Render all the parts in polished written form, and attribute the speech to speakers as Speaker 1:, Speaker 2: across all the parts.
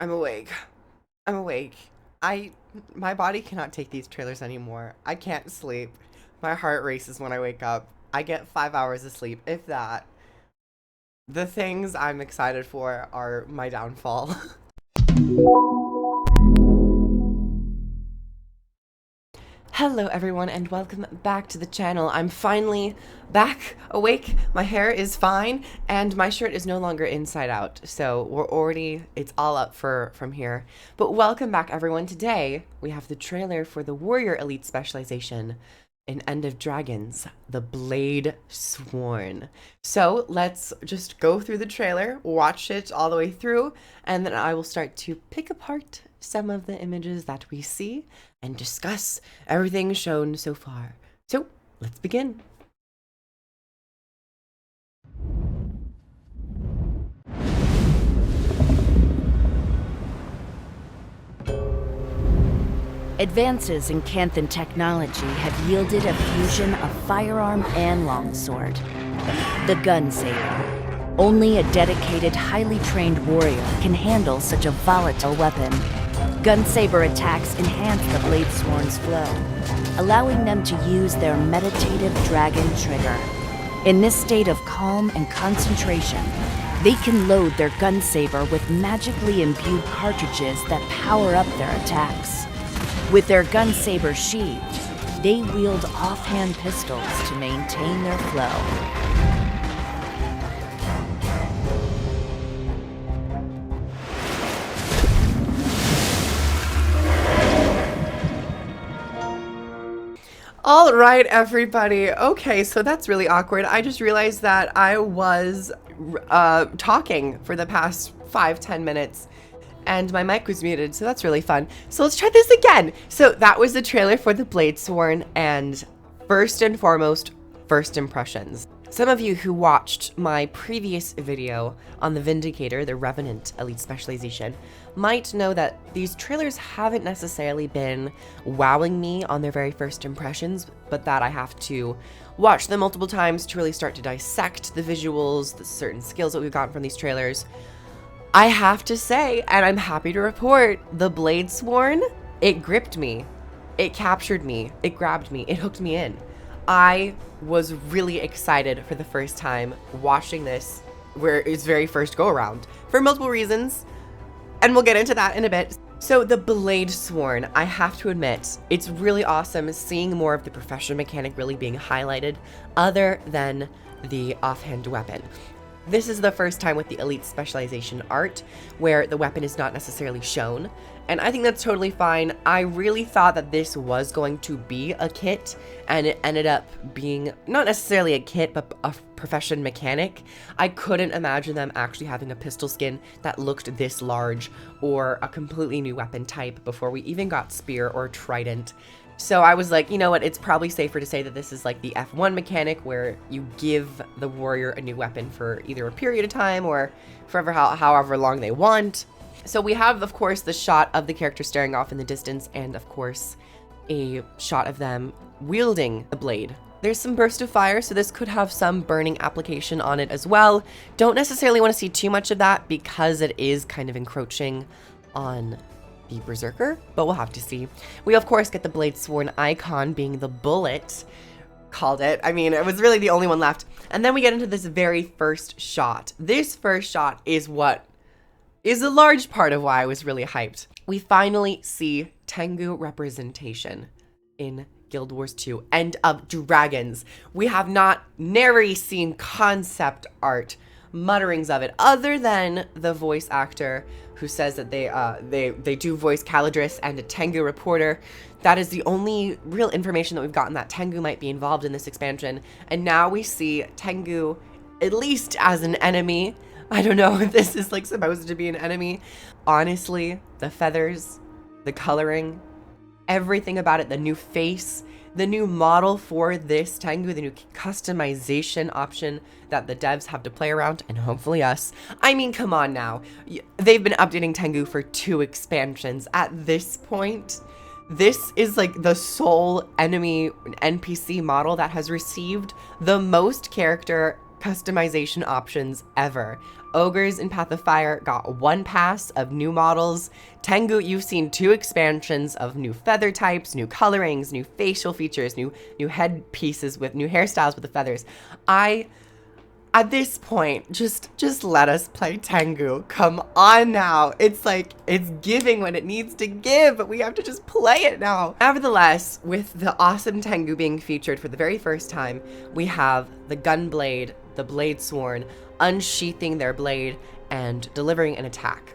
Speaker 1: I'm awake. I'm awake. My body cannot take these trailers anymore. I can't sleep. My heart races when I wake up. I get 5 hours of sleep, if that. The things I'm excited for are my downfall. Hello everyone and welcome back to the channel. I'm finally back awake. My hair is fine and my shirt is no longer inside out. So it's all up from here. But welcome back everyone. Today we have the trailer for the Warrior Elite specialization in End of Dragons, the Bladesworn. So let's just go through the trailer, watch it all the way through, and then I will start to pick apart some of the images that we see and discuss everything shown so far. So let's begin.
Speaker 2: Advances in Canthan technology have yielded a fusion of firearm and longsword. The gun saber. Only a dedicated, highly trained warrior can handle such a volatile weapon. Gun saber attacks enhance the Bladesworn's flow, allowing them to use their meditative dragon trigger. In this state of calm and concentration, they can load their gun saber with magically imbued cartridges that power up their attacks. With their gun saber sheathed, they wield offhand pistols to maintain their flow.
Speaker 1: All right, everybody. Okay, so that's really awkward. I just realized that I was talking for the past 5-10 minutes and my mic was muted, so that's really fun. So let's try this again. So that was the trailer for the Bladesworn, and first and foremost, first impressions. Some of you who watched my previous video on the Vindicator, the Revenant Elite Specialization, might know that these trailers haven't necessarily been wowing me on their very first impressions, but that I have to watch them multiple times to really start to dissect the visuals, the certain skills that we've gotten from these trailers. I have to say, and I'm happy to report, the Bladesworn, it gripped me, it captured me, it grabbed me, it hooked me in. I was really excited for the first time watching this, where its very first go around, for multiple reasons, and we'll get into that in a bit. So the Bladesworn, I have to admit, it's really awesome seeing more of the profession mechanic really being highlighted, other than the offhand weapon. This is the first time with the Elite Specialization art where the weapon is not necessarily shown, and I think that's totally fine. I really thought that this was going to be a kit, and it ended up being not necessarily a kit, but a profession mechanic. I couldn't imagine them actually having a pistol skin that looked this large, or a completely new weapon type before we even got spear or trident. So I was like, you know what, it's probably safer to say that this is like the F1 mechanic where you give the warrior a new weapon for either a period of time or forever, however long they want. So we have, of course, the shot of the character staring off in the distance and, of course, a shot of them wielding the blade. There's some burst of fire, so this could have some burning application on it as well. Don't necessarily want to see too much of that because it is kind of encroaching on the Berserker, but we'll have to see. We of course get the Bladesworn icon being the bullet. Called it. I mean, it was really the only one left. And then we get into this very first shot. This first shot is what is a large part of why I was really hyped. We finally see Tengu representation in Guild Wars 2, End of Dragons. We have not nary seen concept art, mutterings of it, other than the voice actor who says that they do voice Caladris and a Tengu reporter. That is the only real information that we've gotten, that Tengu might be involved in this expansion. And now we see Tengu at least as an enemy. I don't know if this is like supposed to be an enemy. Honestly, the feathers, the coloring, everything about it, the new face, the new model for this Tengu, the new customization option that the devs have to play around, and hopefully us. I mean, come on now. They've been updating Tengu for 2 expansions. At this point, this is like the sole enemy NPC model that has received the most character customization options ever. Ogres in Path of Fire got 1 pass of new models. Tengu, you've seen 2 expansions of new feather types, new colorings, new facial features, new head pieces with new hairstyles with the feathers. At this point, just let us play Tengu. Come on now. It's like, it's giving when it needs to give, but we have to just play it now. Nevertheless, with the awesome Tengu being featured for the very first time, we have the Gunblade, the Bladesworn, unsheathing their blade and delivering an attack.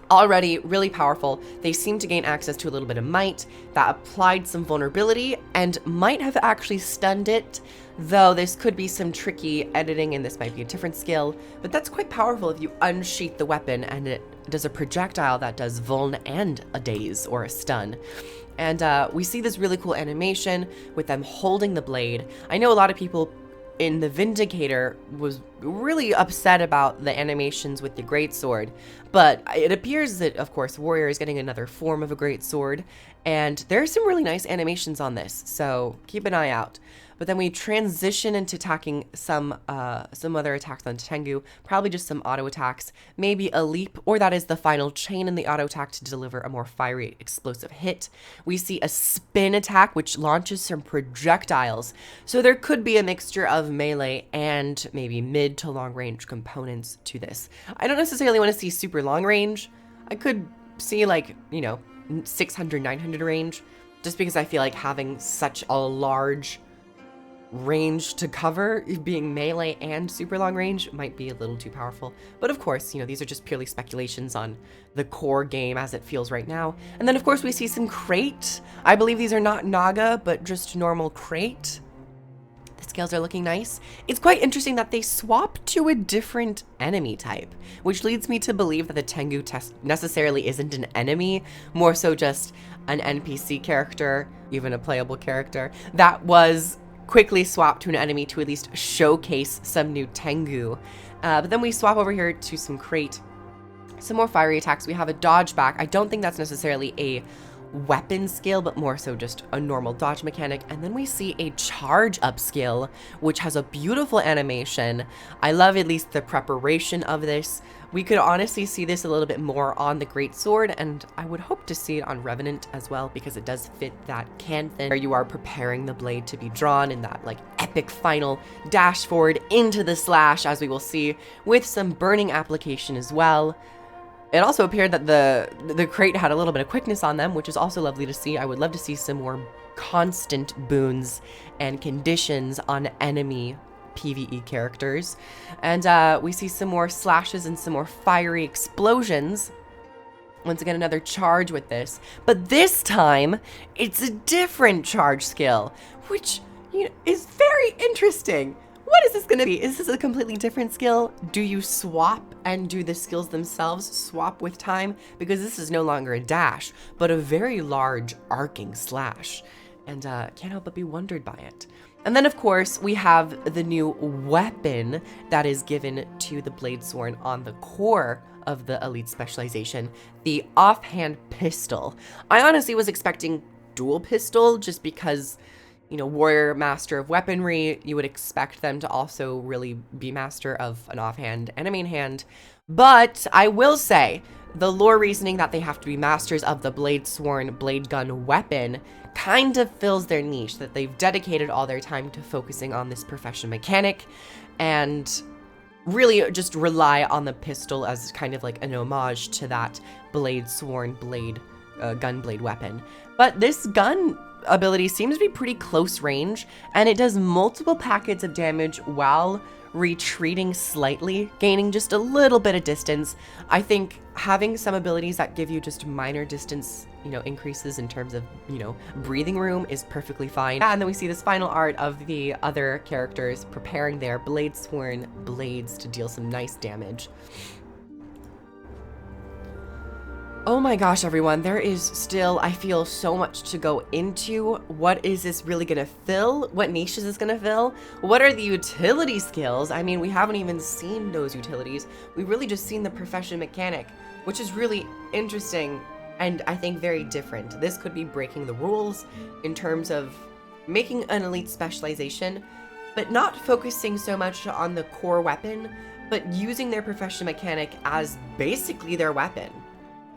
Speaker 1: Already really powerful, they seem to gain access to a little bit of might that applied some vulnerability and might have actually stunned it, though this could be some tricky editing and this might be a different skill, but that's quite powerful if you unsheath the weapon and it does a projectile that does vuln and a daze or a stun. And we see this really cool animation with them holding the blade. I know a lot of people in the Vindicator was really upset about the animations with the greatsword, but it appears that, of course, Warrior is getting another form of a greatsword, and there's some really nice animations on this, so keep an eye out. But then we transition into attacking some other attacks on Tengu, probably just some auto attacks, maybe a leap, or that is the final chain in the auto attack to deliver a more fiery, explosive hit. We see a spin attack, which launches some projectiles. So there could be a mixture of melee and maybe mid to long range components to this. I don't necessarily want to see super long range. I could see like, 600, 900 range, just because I feel like having such a large range to cover, being melee and super long range, might be a little too powerful. But of course, these are just purely speculations on the core game as it feels right now. And then of course we see some crate. I believe these are not Naga, but just normal crate. The scales are looking nice. It's quite interesting that they swap to a different enemy type, which leads me to believe that the Tengu necessarily isn't an enemy, more so just an NPC character, even a playable character, that was quickly swap to an enemy to at least showcase some new Tengu. But then we swap over here to some crate, some more fiery attacks. We have a dodge back. I don't think that's necessarily a weapon skill, but more so just a normal dodge mechanic. And then we see a charge up skill, which has a beautiful animation. I love at least the preparation of this. We could honestly see this a little bit more on the greatsword, and I would hope to see it on Revenant as well, because it does fit that Canthan, where you are preparing the blade to be drawn in that like epic final dash forward into the slash, as we will see, with some burning application as well. It also appeared that the crate had a little bit of quickness on them, which is also lovely to see. I would love to see some more constant boons and conditions on enemy PvE characters. And we see some more slashes and some more fiery explosions. Once again, another charge with this. But this time, it's a different charge skill, which is very interesting. What is this going to be? Is this a completely different skill? Do you swap and do the skills themselves swap with time? Because this is no longer a dash, but a very large arcing slash. And can't help but be wondered by it. And then, of course, we have the new weapon that is given to the Bladesworn on the core of the elite specialization, the offhand pistol. I honestly was expecting dual pistol just because, warrior, master of weaponry, you would expect them to also really be master of an offhand and a main hand. But I will say, the lore reasoning that they have to be masters of the Bladesworn blade gun weapon kind of fills their niche, that they've dedicated all their time to focusing on this profession mechanic and really just rely on the pistol as kind of like an homage to that Bladesworn blade, gun blade weapon. But this gun ability seems to be pretty close range, and it does multiple packets of damage while retreating slightly, gaining just a little bit of distance. I think having some abilities that give you just minor distance, increases in terms of, breathing room is perfectly fine. And then we see this final art of the other characters preparing their Bladesworn blades to deal some nice damage. Oh my gosh, everyone, there is still, I feel, so much to go into. What is this really gonna fill? What niche is this gonna fill? What are the utility skills? I mean, we haven't even seen those utilities. We've really just seen the profession mechanic, which is really interesting and I think very different. This could be breaking the rules in terms of making an elite specialization, but not focusing so much on the core weapon, but using their professional mechanic as basically their weapon.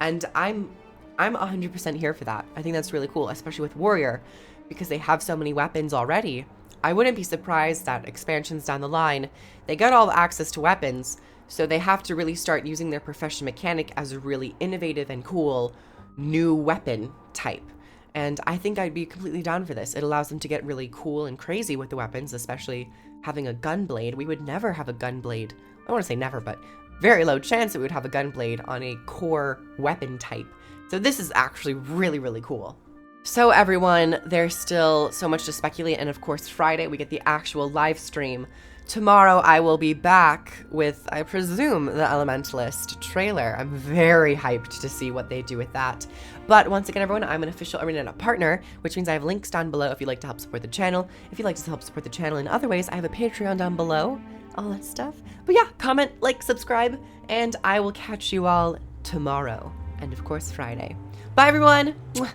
Speaker 1: And I'm 100% here for that. I think that's really cool, especially with Warrior, because they have so many weapons already. I wouldn't be surprised that expansions down the line, they get all the access to weapons, so they have to really start using their professional mechanic as a really innovative and cool new weapon type. And I think I'd be completely down for this. It allows them to get really cool and crazy with the weapons, especially having a gun blade. We would never have a gun blade. I don't want to say never, but very low chance that we would have a gun blade on a core weapon type. So this is actually really, really cool. So everyone, there's still so much to speculate, and of course Friday we get the actual live stream. Tomorrow I will be back with, I presume, the Elementalist trailer. I'm very hyped to see what they do with that. But once again, everyone, I'm an official Arena partner, which means I have links down below if you'd like to help support the channel. If you'd like to help support the channel in other ways, I have a Patreon down below, all that stuff. But yeah, comment, like, subscribe, and I will catch you all tomorrow. And of course Friday. Bye everyone! Mwah.